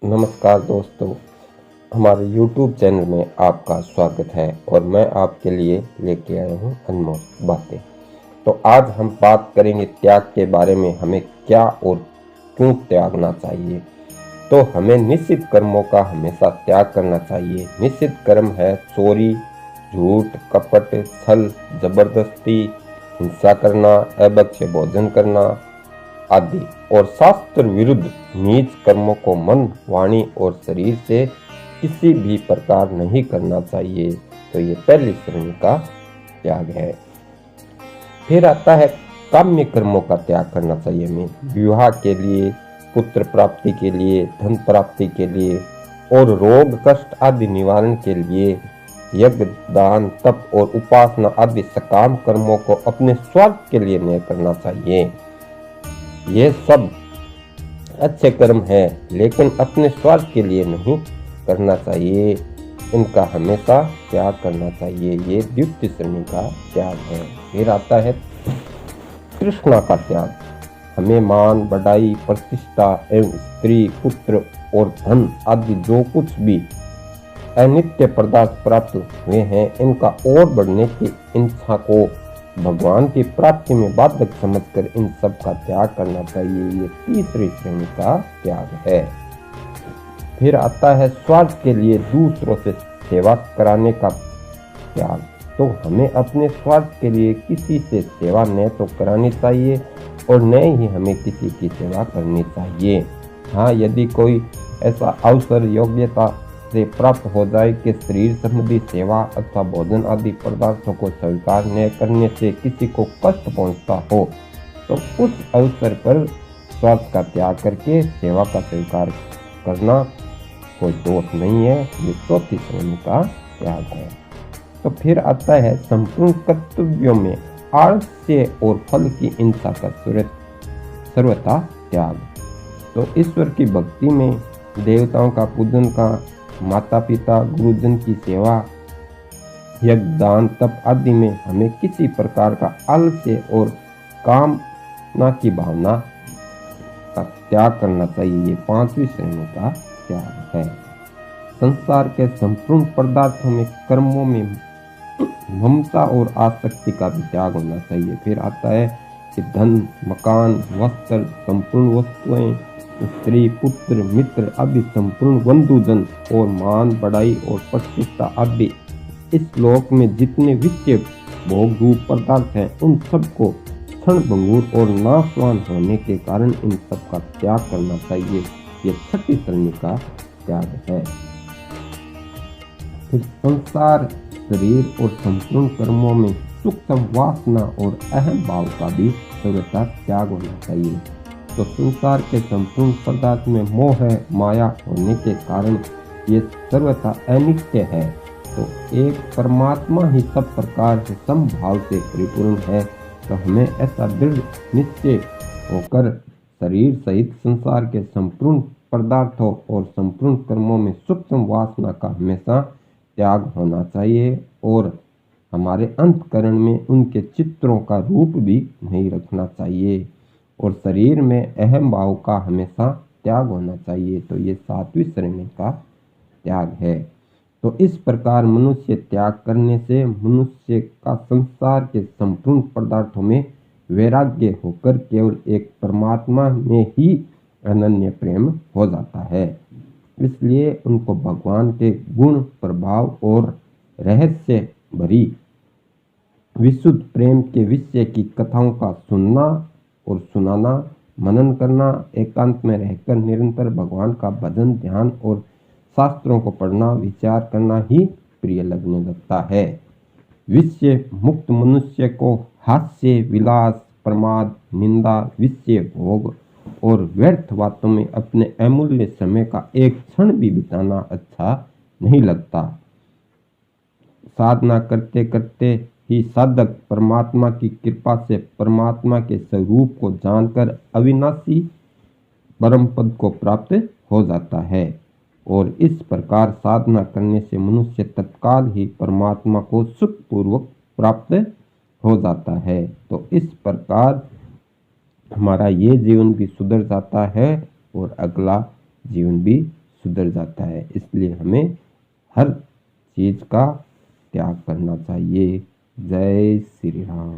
नमस्कार दोस्तों, हमारे YouTube चैनल में आपका स्वागत है और मैं आपके लिए लेके आया हूँ अनमोल बातें। तो आज हम बात करेंगे त्याग के बारे में। हमें क्या और क्यों त्यागना चाहिए। तो हमें निश्चित कर्मों का हमेशा त्याग करना चाहिए। निश्चित कर्म है चोरी, झूठ, कपट, छल, जबरदस्ती, हिंसा करना, अभक्ष्य भोजन करना आदि। और शास्त्र विरुद्ध नीच कर्मों को मन, वाणी और शरीर से किसी भी प्रकार नहीं करना चाहिए। तो ये पहली श्रेणी का त्याग है। फिर आता है काम्य कर्मों का त्याग करना चाहिए हमें। विवाह के लिए, पुत्र प्राप्ति के लिए, धन प्राप्ति के लिए और रोग कष्ट आदि निवारण के लिए यज्ञ, दान, तप और उपासना आदि सकाम कर्मों को अपने स्वार्थ के लिए नहीं करना चाहिए। ये सब अच्छे कर्म है, लेकिन अपने स्वार्थ के लिए नहीं करना चाहिए। इनका हमेशा त्याग करना चाहिए। ये द्वितीय श्रेणी का त्याग है। फिर आता है तृष्णा का त्याग। हमें मान, बढ़ाई, प्रतिष्ठा एवं स्त्री, पुत्र और धन आदि जो कुछ भी अनित्य पदार्थ प्राप्त हुए हैं, इनका और बढ़ने की इच्छा को भगवान की प्राप्ति में बाधक समझकर इन सब का त्याग करना चाहिए। ये तीसरी श्रेणी का त्याग है। फिर आता है स्वार्थ के लिए दूसरों से सेवा कराने का त्याग। तो हमें अपने स्वार्थ के लिए किसी से सेवा न तो करानी चाहिए और न ही हमें किसी की सेवा करनी चाहिए। हाँ, यदि कोई ऐसा अवसर योग्यता से प्राप्त हो जाए कि शरीर संबंधी सेवा अथवा भोजन आदि पदार्थों को स्वीकार न करने से किसी को कष्ट पहुंचता हो, तो उस अवसर पर स्वार्थ का त्याग करके सेवा का स्वीकार करना कोई दोष नहीं है। ये चौथी श्रेणी का त्याग है। तो फिर आता है संपूर्ण कर्तव्यों में आलस्य और फल की इच्छा का सर्वथा त्याग। तो ईश्वर की भक्ति में, देवताओं का पूजन का, माता पिता गुरुजन की सेवा, यज्ञ, दान, तप आदि में हमें किसी प्रकार का आलस्य और कामना की भावना का त्याग करना चाहिए। ये पांचवी श्रेणी का त्याग है। संसार के संपूर्ण पदार्थों में, कर्मों में ममता और आसक्ति का भी त्याग होना चाहिए। फिर आता है कि धन, मकान, वस्त्र, संपूर्ण वस्तुएं, स्त्री, पुत्र, मित्र आदि संपूर्ण बंधुजन और मान, बढ़ाई और प्रतिष्ठा आदि इस लोक में जितने विषय भोग रूप पदार्थ हैं, उन सबको क्षण भंगुर और नाशवान होने के कारण इन सब का त्याग करना चाहिए। ये छठी श्रेणी का त्याग है। फिर संसार, शरीर और संपूर्ण कर्मों में सूक्ष्म वासना और अहम भाव का भी सर्वथा त्याग होना चाहिए। तो संसार के संपूर्ण पदार्थ में मोह, माया होने के कारण ये सर्वथा अनित्य है। तो एक परमात्मा ही सब प्रकार से समभाव से परिपूर्ण है। तो हमें ऐसा दृढ़ निश्चय होकर शरीर सहित संसार के संपूर्ण पदार्थों और संपूर्ण कर्मों में सूक्ष्म वासना का हमेशा त्याग होना चाहिए और हमारे अंतःकरण में उनके चित्रों का रूप भी नहीं रखना चाहिए और शरीर में अहम भाव का हमेशा त्याग होना चाहिए। तो ये सातवीं श्रेणी का त्याग है। तो इस प्रकार मनुष्य त्याग करने से मनुष्य का संसार के संपूर्ण पदार्थों में वैराग्य होकर केवल एक परमात्मा में ही अनन्य प्रेम हो जाता है। इसलिए उनको भगवान के गुण, प्रभाव और रहस्य भरी विशुद्ध प्रेम के विषय की कथाओं का सुनना और सुनाना, मनन करना, एकांत में रहकर निरंतर भगवान का भजन, ध्यान और शास्त्रों को पढ़ना, विचार करना ही प्रिय लगने लगता है। विषय मुक्त मनुष्य को हास्य, विलास, प्रमाद, निंदा, विषय भोग और व्यर्थ बातों में अपने अमूल्य समय का एक क्षण भी बिताना अच्छा नहीं लगता। साधना करते करते ही साधक परमात्मा की कृपा से परमात्मा के स्वरूप को जानकर अविनाशी परम पद को प्राप्त हो जाता है और इस प्रकार साधना करने से मनुष्य तत्काल ही परमात्मा को सुखपूर्वक प्राप्त हो जाता है। तो इस प्रकार हमारा ये जीवन भी सुधर जाता है और अगला जीवन भी सुधर जाता है। इसलिए हमें हर चीज़ का त्याग करना चाहिए। जय श्री राम।